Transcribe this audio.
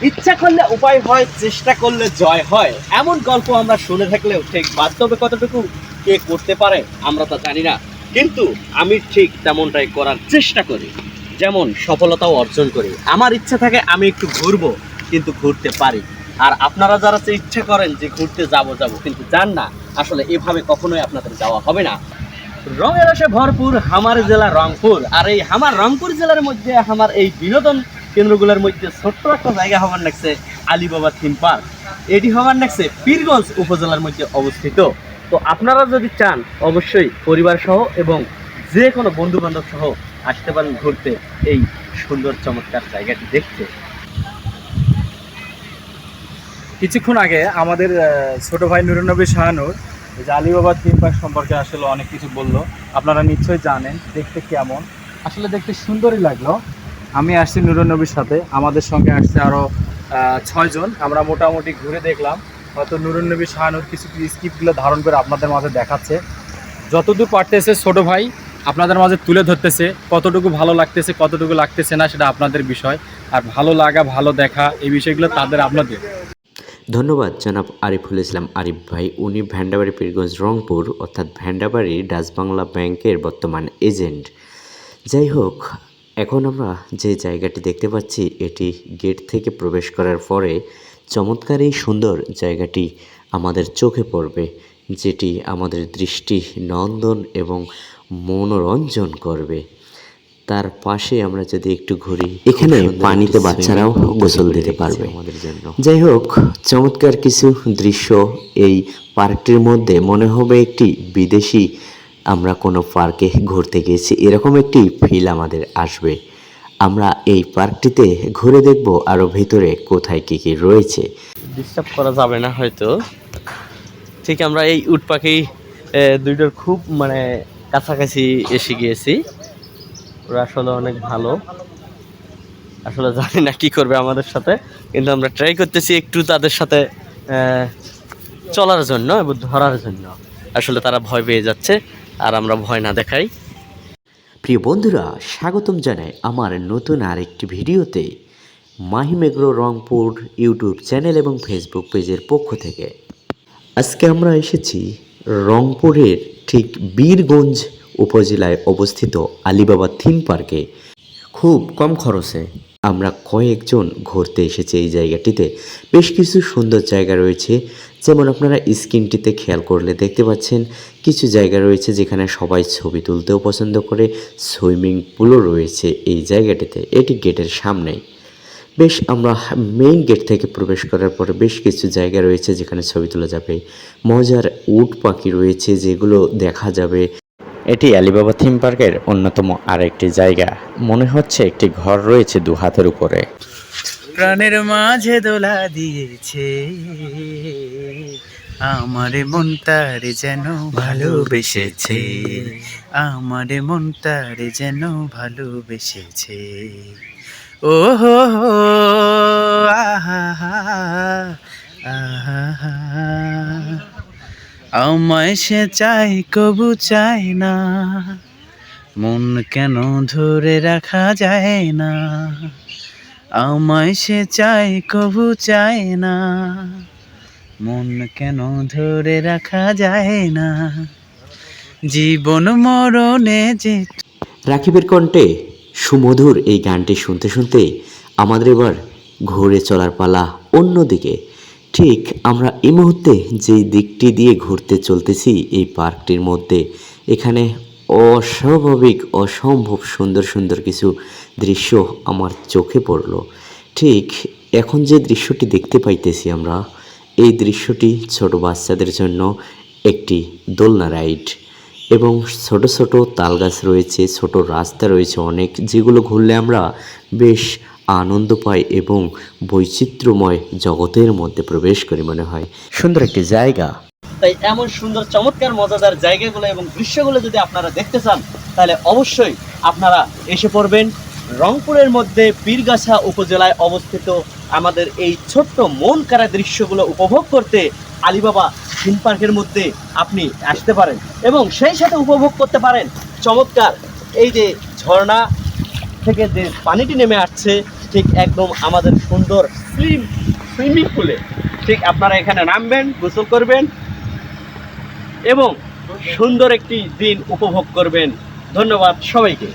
ইচ্ছা করলে উপায় হয়, চেষ্টা করলে জয় হয়, এমন গল্প আমরা শুনে থাকলেও ঠিক বাস্তবে কতটুকু কে করতে পারে আমরা তা জানি না। কিন্তু আমি ঠিক তেমনটাই করার চেষ্টা করি, যেমন সফলতাও অর্জন করি। আমার ইচ্ছা থাকে আমি একটু ঘুরবো, কিন্তু ঘুরতে পারি। আর আপনারা যারা ইচ্ছা করেন যে ঘুরতে যাবো কিন্তু যান না, আসলে এভাবে কখনোই আপনাদের যাওয়া হবে না। রঙের রসে ভরপুর হামার জেলা রংপুর, আর এই হামার রংপুর জেলার মধ্যে আমার এই বিনোদন কেন্দ্রগুলোর মধ্যে ছোট্ট একটা জায়গা হবার লাগছে আলীবাবা থিম পার্ক। এটি হবার লাগছে পীরগঞ্জ উপজেলার মধ্যে অবস্থিত। তো আপনারা যদি চান অবশ্যই পরিবার সহ এবং যে কোনো বন্ধু বান্ধব সহ আসতে পারেন ঘুরতে এই সুন্দর চমৎকার জায়গাটি দেখতে। কিছুক্ষণ আগে আমাদের ছোট ভাই নুরুন্নবী শাহানুর এই যে আলীবাবা থিম পার্ক সম্পর্কে আসলে অনেক কিছু বললো। আপনারা নিশ্চয়ই জানেন দেখতে কেমন, আসলে দেখতে সুন্দরই লাগলো। আমি আসছি নুরুন্নবীর সাথে, আমাদের সঙ্গে আসছে আরও 6 জন। আমরা মোটামুটি ঘুরে দেখলাম, হয়তো নুরুন্নবী শাহানুর কিছু স্কিপগুলো ধারণ করে আপনাদের মাঝে দেখাচ্ছে। যতদূর পারতেছে ছোট ভাই আপনাদের মাঝে তুলে ধরতেছে, কতটুকু ভালো লাগতেছে কতটুকু লাগতেছে না সেটা আপনাদের বিষয়। আর ভালো লাগা ভালো দেখা এই বিষয়গুলো তাদের আপনাদের। ধন্যবাদ জনাব আরিফুল ইসলাম আরিফ ভাই। উনি ভ্যান্ডাবাড়ি পীরগঞ্জ রংপুর অর্থাৎ ভ্যান্ডাবাড়ি ডাচ বাংলা ব্যাংকের বর্তমান এজেন্ট। যাই হোক, এখন আমরা যে জায়গাটি দেখতে পাচ্ছি এটি গেট থেকে প্রবেশ করার পরে চমৎকার এই সুন্দর জায়গাটি আমাদের চোখে পড়বে, যেটি আমাদের দৃষ্টি নন্দন এবং মনোরঞ্জন করবে। তার পাশে আমরা যদি একটু ঘুরি, এখানে পানিতে বাচ্চারাও গোসল দিতে পারবে আমাদের জন্য। যাই হোক, চমৎকার কিছু দৃশ্য এই পার্কটির মধ্যে মনে হবে একটি বিদেশি আমরা কোনো পার্কে ঘুরতে গেছি, এরকম একটি ফিল আমাদের আসবে। আমরা এই পার্কটিতে ঘুরে দেখব আরও ভিতরে কোথায় কী কী রয়েছে। ডিস্টার্ব করা যাবে না হয়তো। ঠিক আমরা এই উট পাখি দুইটার খুব কাছাকাছি এসে গিয়েছি। ওরা আসলে অনেক ভালো, আসলে জানি না কি করবে আমাদের সাথে, কিন্তু আমরা ট্রাই করতেছি একটু তাদের সাথে চলার জন্য এবং ধরার জন্য। আসলে তারা ভয় পেয়ে যাচ্ছে, আর আমরা ভয় না দেখাই। প্রিয় বন্ধুরা, স্বাগতম জানাই আমার নতুন আরেকটি ভিডিওতে Mahim agro Rangpur YouTube channel এবং ফেসবুক পেজের পক্ষ থেকে। আজকে আমরা এসেছি রংপুরের ঠিক বীরগঞ্জ উপজেলায় অবস্থিত আলীবাবা থিম পার্কে। খুব কম খরচে আমরা কয়েকজন ঘুরতে এসেছি এই জায়গাটিতে। বেশ কিছু সুন্দর জায়গা রয়েছে, যেমন আপনারা স্ক্রিনটিতে খেয়াল করলে দেখতে পাচ্ছেন কিছু জায়গা রয়েছে যেখানে সবাই ছবি তুলতেও পছন্দ করে। সুইমিং পুলও রয়েছে এই জায়গাটিতে, এটি গেটের সামনেই। বেশ আমরা মেইন গেট থেকে প্রবেশ করার পরে বেশ কিছু জায়গা রয়েছে যেখানে ছবি তোলা যাবে। মজার উট পাখি রয়েছে যেগুলো দেখা যাবে। এটি আলীবাবা থিম পার্কের অন্যতম আরেকটি জায়গা। মনে হচ্ছে একটি ঘর রয়েছে দু হাতের উপরে। প্রাণের মাঝে দোলা দিয়েছে আমার মনটারে যেন ভালোবেসেছে, আমার মনটারে যেন ভালোবেসেছে। ও হো হো আহা আহা, আমায় সে চাই কবু চায় না, মন কেন ধরে রাখা যায় না। আমায় সে চাই কবু চায় না, মন কেন ধরে রাখা যায় না। জীবন মরণে যে রাকিবের কণ্ঠে সুমধুর এই গানটি শুনতে শুনতে আমাদের এবার ঘুরে চলার পালা অন্যদিকে। ঠিক আমরা এই মুহূর্তে যেই দিকটি দিয়ে ঘুরতে চলতেছি এই পার্কটির মধ্যে, এখানে অস্বাভাবিক অসম্ভব সুন্দর সুন্দর কিছু দৃশ্য আমার চোখে পড়ল। ঠিক এখন যে দৃশ্যটি দেখতে পাইতেছি আমরা, এই দৃশ্যটি ছোট বাচ্চাদের জন্য একটি দোলনা রাইড, এবং ছোট ছোট তাল গাছ রয়েছে, ছোট রাস্তা রয়েছে অনেক, যেগুলো ঘুরলে আমরা বেশ আনন্দ পাই এবং বৈচিত্র্যময় জগতের মধ্যে প্রবেশ করি। মনে হয় সুন্দর একটি জায়গা। তাই এমন সুন্দর চমৎকার মজাদার জায়গাগুলো এবং দৃশ্যগুলো যদি আপনারা দেখতে চান, তাহলে অবশ্যই আপনারা এসে পড়বেন রংপুরের মধ্যে পীরগাছা উপজেলায় অবস্থিত আমাদের এই ছোট্ট মন কাড়া দৃশ্যগুলো উপভোগ করতে আলীবাবা থিম পার্কের মধ্যে আপনি আসতে পারেন, এবং সেই সাথে উপভোগ করতে পারেন চমৎকার এই যে ঝর্ণা থেকে যে পানিটি নেমে আসছে, ঠিক একদম আমাদের সুন্দর সুইমিং পুলে ঠিক আপনারা এখানে নামবেন, গোসল করবেন এবং সুন্দর একটি দিন উপভোগ করবেন। ধন্যবাদ সবাইকে।